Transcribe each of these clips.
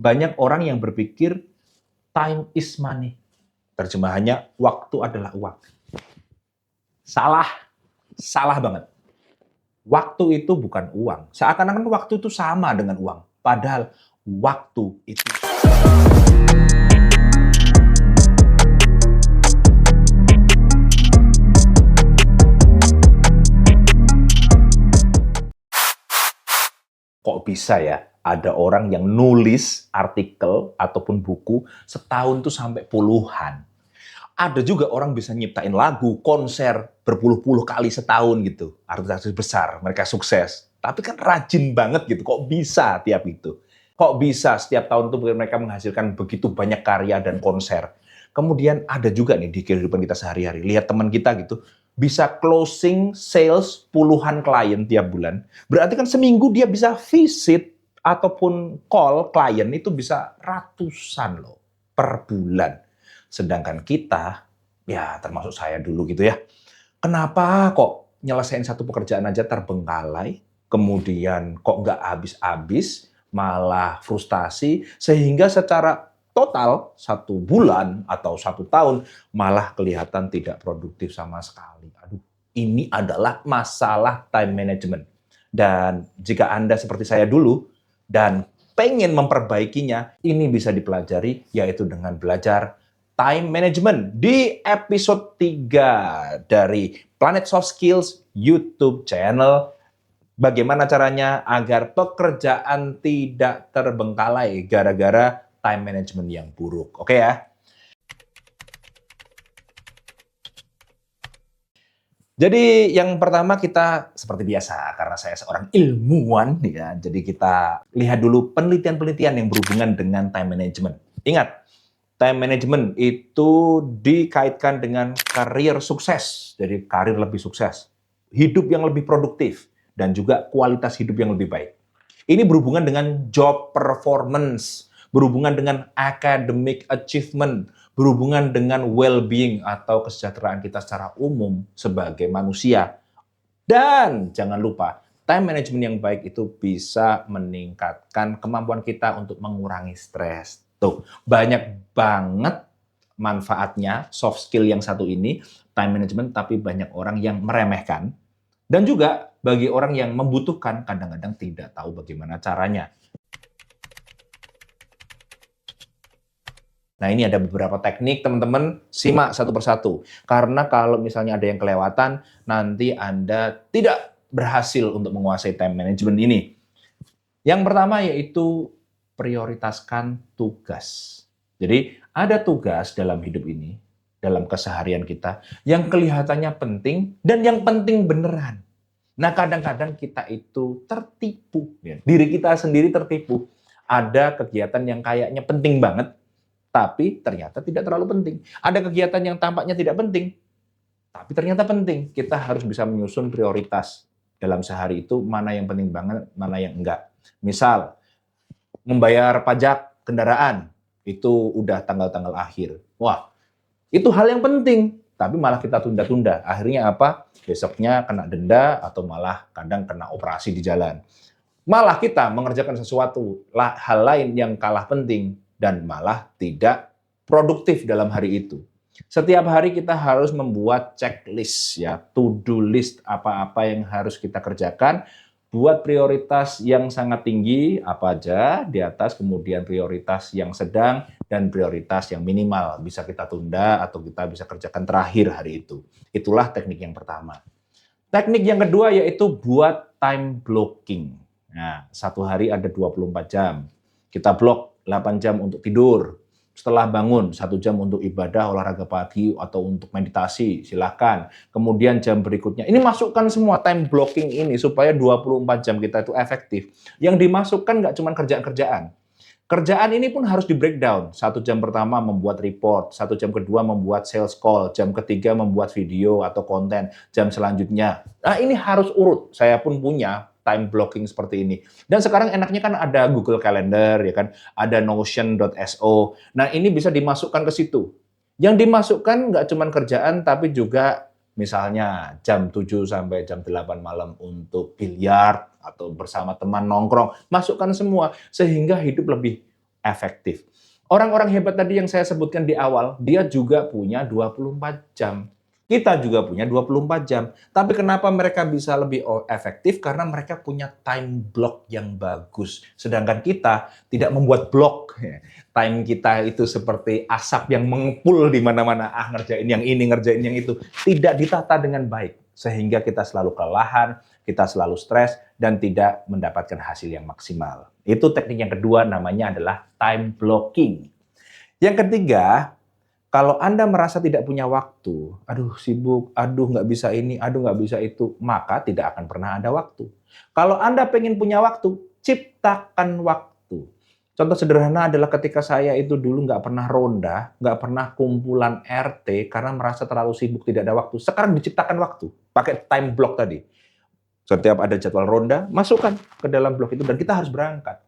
Banyak orang yang berpikir time is money. Terjemahannya, waktu adalah uang. Salah, salah banget. Waktu itu bukan uang. Seakan-akan waktu itu sama dengan uang. Padahal waktu itu. Kok bisa ya ada orang yang nulis artikel ataupun buku setahun tuh sampai puluhan. Ada juga orang bisa nyiptain lagu, konser berpuluh-puluh kali setahun gitu. Artis-artis besar, mereka sukses. Tapi kan rajin banget gitu, kok bisa tiap itu? Kok bisa setiap tahun tuh mereka menghasilkan begitu banyak karya dan konser? Kemudian ada juga nih di kehidupan kita sehari-hari. Lihat teman kita gitu, bisa closing sales puluhan klien tiap bulan. Berarti kan seminggu dia bisa visit ataupun call klien itu bisa ratusan loh per bulan. Sedangkan kita, ya termasuk saya dulu gitu ya, kenapa kok nyelesain satu pekerjaan aja terbengkalai, kemudian kok nggak habis-habis, malah frustasi, sehingga secara total satu bulan atau satu tahun malah kelihatan tidak produktif sama sekali. Aduh, ini adalah masalah time management. Dan jika Anda seperti saya dulu dan pengen memperbaikinya, ini bisa dipelajari yaitu dengan belajar time management di episode 3 dari Planet Soft Skills YouTube channel. Bagaimana caranya agar pekerjaan tidak terbengkalai gara-gara time management yang buruk. Oke ya? Jadi yang pertama kita seperti biasa, karena saya seorang ilmuwan, ya, jadi kita lihat dulu penelitian-penelitian yang berhubungan dengan time management. Ingat, time management itu dikaitkan dengan karir sukses, jadi karir lebih sukses, hidup yang lebih produktif, dan juga kualitas hidup yang lebih baik. Ini berhubungan dengan job performance, berhubungan dengan academic achievement, berhubungan dengan well-being atau kesejahteraan kita secara umum sebagai manusia. Dan jangan lupa, time management yang baik itu bisa meningkatkan kemampuan kita untuk mengurangi stres. Tuh, banyak banget manfaatnya soft skill yang satu ini, time management, tapi banyak orang yang meremehkan. Dan juga bagi orang yang membutuhkan, kadang-kadang tidak tahu bagaimana caranya. Nah, ini ada beberapa teknik, teman-teman. Simak satu persatu. Karena kalau misalnya ada yang kelewatan, nanti Anda tidak berhasil untuk menguasai time management ini. Yang pertama yaitu prioritaskan tugas. Jadi, ada tugas dalam hidup ini, dalam keseharian kita, yang kelihatannya penting dan yang penting beneran. Nah, kadang-kadang kita itu tertipu. Ya. Diri kita sendiri tertipu. Ada kegiatan yang kayaknya penting banget, tapi ternyata tidak terlalu penting. Ada kegiatan yang tampaknya tidak penting, tapi ternyata penting. Kita harus bisa menyusun prioritas dalam sehari itu, mana yang penting banget, mana yang enggak. Misal, membayar pajak kendaraan, itu udah tanggal-tanggal akhir. Wah, itu hal yang penting, tapi malah kita tunda-tunda. Akhirnya apa? Besoknya kena denda atau malah kadang kena operasi di jalan. Malah kita mengerjakan sesuatu hal lain yang kalah penting dan malah tidak produktif dalam hari itu. Setiap hari kita harus membuat checklist, ya, to-do list apa-apa yang harus kita kerjakan, buat prioritas yang sangat tinggi apa aja di atas, kemudian prioritas yang sedang dan prioritas yang minimal bisa kita tunda atau kita bisa kerjakan terakhir hari itu. Itulah teknik yang pertama. Teknik yang kedua yaitu buat time blocking. Nah, satu hari ada 24 jam. Kita blok 8 jam untuk tidur. Setelah bangun, 1 jam untuk ibadah, olahraga pagi, atau untuk meditasi, silakan. Kemudian jam berikutnya, ini masukkan semua time blocking ini supaya 24 jam kita itu efektif. Yang dimasukkan nggak cuma kerjaan-kerjaan. Kerjaan ini pun harus di breakdown. 1 jam pertama membuat report, 1 jam kedua membuat sales call, jam ketiga membuat video atau konten, jam selanjutnya. Nah, ini harus urut. Saya pun punya time blocking seperti ini. Dan sekarang enaknya kan ada Google Calendar, ya kan, ada Notion.so. Nah, ini bisa dimasukkan ke situ. Yang dimasukkan nggak cuma kerjaan, tapi juga misalnya jam 7 sampai jam 8 malam untuk biliar atau bersama teman nongkrong. Masukkan semua sehingga hidup lebih efektif. Orang-orang hebat tadi yang saya sebutkan di awal, dia juga punya 24 jam. Kita juga punya 24 jam. Tapi kenapa mereka bisa lebih efektif? Karena mereka punya time block yang bagus. Sedangkan kita tidak membuat blok. Time kita itu seperti asap yang mengepul di mana-mana. Ah, ngerjain yang ini, ngerjain yang itu. Tidak ditata dengan baik. Sehingga kita selalu kelelahan, kita selalu stres, dan tidak mendapatkan hasil yang maksimal. Itu teknik yang kedua, namanya adalah time blocking. Yang ketiga, kalau Anda merasa tidak punya waktu, aduh sibuk, aduh nggak bisa ini, aduh nggak bisa itu, maka tidak akan pernah ada waktu. Kalau Anda pengen punya waktu, ciptakan waktu. Contoh sederhana adalah ketika saya itu dulu nggak pernah ronda, nggak pernah kumpulan RT karena merasa terlalu sibuk tidak ada waktu. Sekarang diciptakan waktu, pakai time block tadi. Setiap ada jadwal ronda, masukkan ke dalam blok itu dan kita harus berangkat.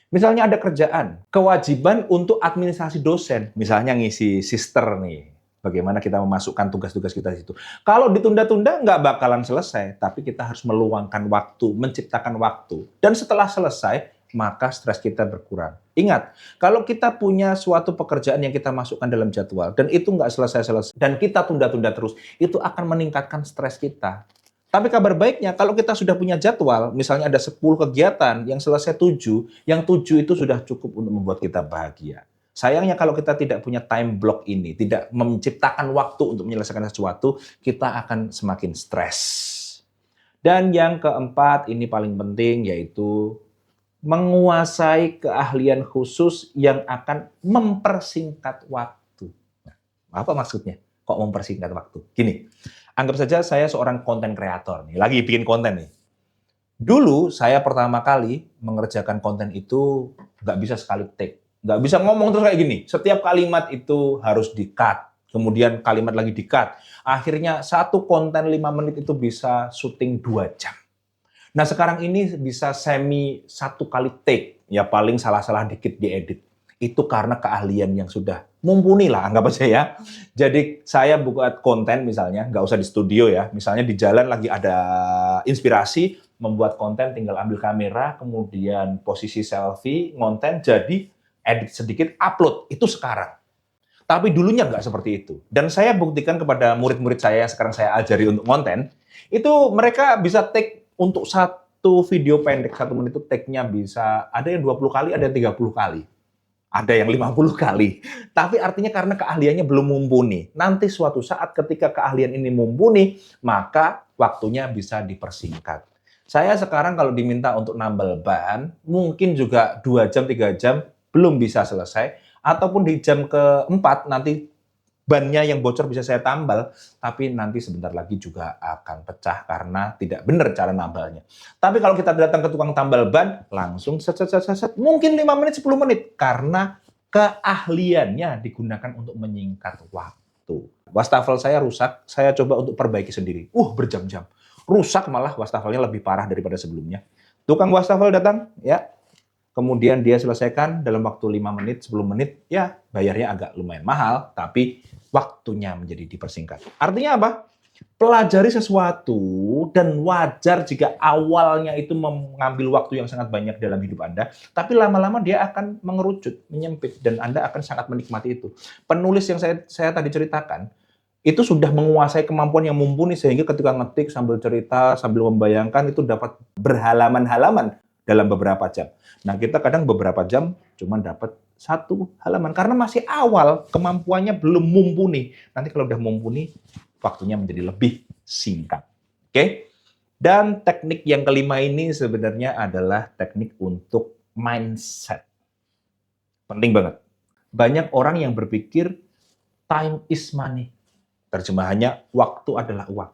Misalnya ada kerjaan, kewajiban untuk administrasi dosen, misalnya ngisi sister nih, bagaimana kita memasukkan tugas-tugas kita di situ. Kalau ditunda-tunda nggak bakalan selesai, tapi kita harus meluangkan waktu, menciptakan waktu. Dan setelah selesai, maka stres kita berkurang. Ingat, kalau kita punya suatu pekerjaan yang kita masukkan dalam jadwal, dan itu nggak selesai-selesai, dan kita tunda-tunda terus, itu akan meningkatkan stres kita. Tapi kabar baiknya, kalau kita sudah punya jadwal, misalnya ada 10 kegiatan, yang selesai 7, yang 7 itu sudah cukup untuk membuat kita bahagia. Sayangnya kalau kita tidak punya time block ini, tidak menciptakan waktu untuk menyelesaikan sesuatu, kita akan semakin stres. Dan yang keempat, ini paling penting, yaitu menguasai keahlian khusus yang akan mempersingkat waktu. Nah, apa maksudnya? Kok mempersingkat waktu? Gini, anggap saja saya seorang konten kreator nih, lagi bikin konten nih. Dulu saya pertama kali mengerjakan konten itu nggak bisa sekali take. Nggak bisa ngomong terus kayak gini. Setiap kalimat itu harus di-cut. Kemudian kalimat lagi di-cut. Akhirnya satu konten 5 menit itu bisa syuting 2 jam. Nah sekarang ini bisa semi 1 kali take. Ya paling salah-salah dikit diedit. Itu karena keahlian yang sudah mumpuni lah, anggap aja ya. Jadi saya buat konten misalnya, nggak usah di studio ya. Misalnya di jalan lagi ada inspirasi, membuat konten tinggal ambil kamera, kemudian posisi selfie, ngonten, jadi edit sedikit, upload. Itu sekarang. Tapi dulunya nggak seperti itu. Dan saya buktikan kepada murid-murid saya yang sekarang saya ajari untuk konten, itu mereka bisa take untuk satu video pendek, 1 menit itu take-nya bisa, ada yang 20 kali, ada yang 30 kali. Ada yang 50 kali. Tapi artinya karena keahliannya belum mumpuni. Nanti suatu saat ketika keahlian ini mumpuni, maka waktunya bisa dipersingkat. Saya sekarang kalau diminta untuk nambal ban, mungkin juga 2 jam, 3 jam belum bisa selesai. Ataupun di jam keempat nanti bannya yang bocor bisa saya tambal, tapi nanti sebentar lagi juga akan pecah karena tidak benar cara nambalnya. Tapi kalau kita datang ke tukang tambal ban, langsung set, mungkin 5 menit, 10 menit, karena keahliannya digunakan untuk menyingkat waktu. Wastafel saya rusak, saya coba untuk perbaiki sendiri. Berjam-jam. Rusak malah wastafelnya lebih parah daripada sebelumnya. Tukang wastafel datang, ya, kemudian dia selesaikan dalam waktu 5 menit, 10 menit, ya bayarnya agak lumayan mahal, tapi waktunya menjadi dipersingkat. Artinya apa? Pelajari sesuatu dan wajar jika awalnya itu mengambil waktu yang sangat banyak dalam hidup Anda, tapi lama-lama dia akan mengerucut, menyempit, dan Anda akan sangat menikmati itu. Penulis yang saya tadi ceritakan, itu sudah menguasai kemampuan yang mumpuni sehingga ketika ngetik sambil cerita, sambil membayangkan itu dapat berhalaman-halaman dalam beberapa jam. Nah, kita kadang beberapa jam cuma dapat 1 halaman karena masih awal, kemampuannya belum mumpuni. Nanti kalau udah mumpuni, waktunya menjadi lebih singkat. Oke? Dan teknik yang kelima ini sebenarnya adalah teknik untuk mindset. Penting banget. Banyak orang yang berpikir time is money. Terjemahannya, waktu adalah uang.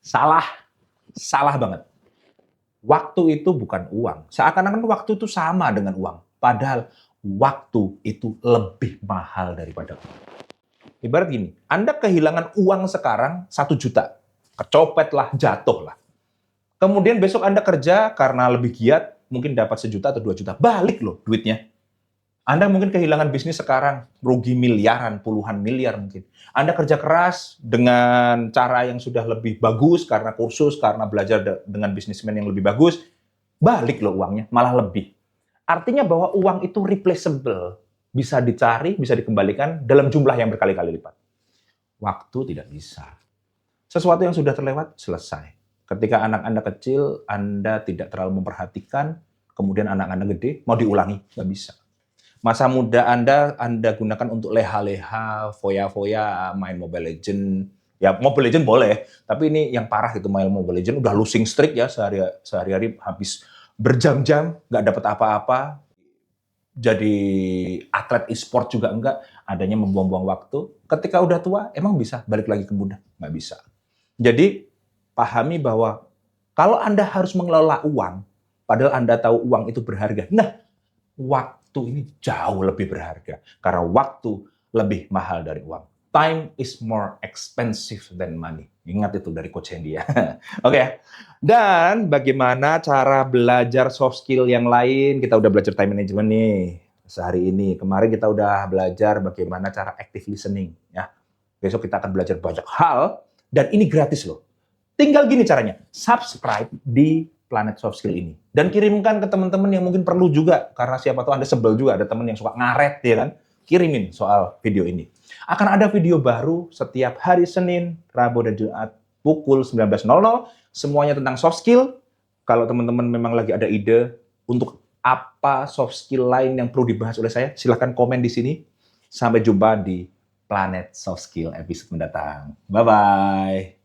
Salah. Salah banget. Waktu itu bukan uang. Seakan-akan waktu itu sama dengan uang. Padahal waktu itu lebih mahal daripada uang. Ibarat gini, Anda kehilangan uang sekarang 1 juta. Kecopet lah, jatuh lah. Kemudian besok Anda kerja karena lebih giat, mungkin dapat 1 juta atau 2 juta. Balik loh duitnya. Anda mungkin kehilangan bisnis sekarang, rugi miliaran, puluhan miliar mungkin. Anda kerja keras dengan cara yang sudah lebih bagus, karena kursus, karena belajar dengan bisnismen yang lebih bagus, balik loh uangnya, malah lebih. Artinya bahwa uang itu replaceable, bisa dicari, bisa dikembalikan dalam jumlah yang berkali-kali lipat. Waktu tidak bisa. Sesuatu yang sudah terlewat, selesai. Ketika anak Anda kecil, Anda tidak terlalu memperhatikan, kemudian anak Anda gede, mau diulangi, nggak bisa. Masa muda Anda gunakan untuk leha-leha, foya-foya, main Mobile Legends. Ya, Mobile Legends boleh, tapi ini yang parah itu main Mobile Legends, udah losing streak ya, sehari-hari habis berjam-jam, nggak dapat apa-apa, jadi atlet e-sport juga enggak, adanya membuang-buang waktu. Ketika udah tua, emang bisa balik lagi ke muda? Nggak bisa. Jadi, pahami bahwa kalau Anda harus mengelola uang, padahal Anda tahu uang itu berharga. Nah, waktu ini jauh lebih berharga. Karena waktu lebih mahal dari uang. Time is more expensive than money. Ingat itu dari Coach Hendy ya. Oke ya. Dan bagaimana cara belajar soft skill yang lain? Kita udah belajar time management nih sehari ini. Kemarin kita udah belajar bagaimana cara active listening ya. Besok kita akan belajar banyak hal dan ini gratis loh. Tinggal gini caranya, subscribe di Planet Soft Skill ini. Dan kirimkan ke teman-teman yang mungkin perlu juga, karena siapa tahu Anda sebel juga, ada teman yang suka ngaret, ya kan? Kirimin soal video ini. Akan ada video baru setiap hari Senin, Rabu, dan Jumat, pukul 19.00. Semuanya tentang soft skill. Kalau teman-teman memang lagi ada ide untuk apa soft skill lain yang perlu dibahas oleh saya, silahkan komen di sini. Sampai jumpa di Planet Soft Skill episode mendatang. Bye-bye.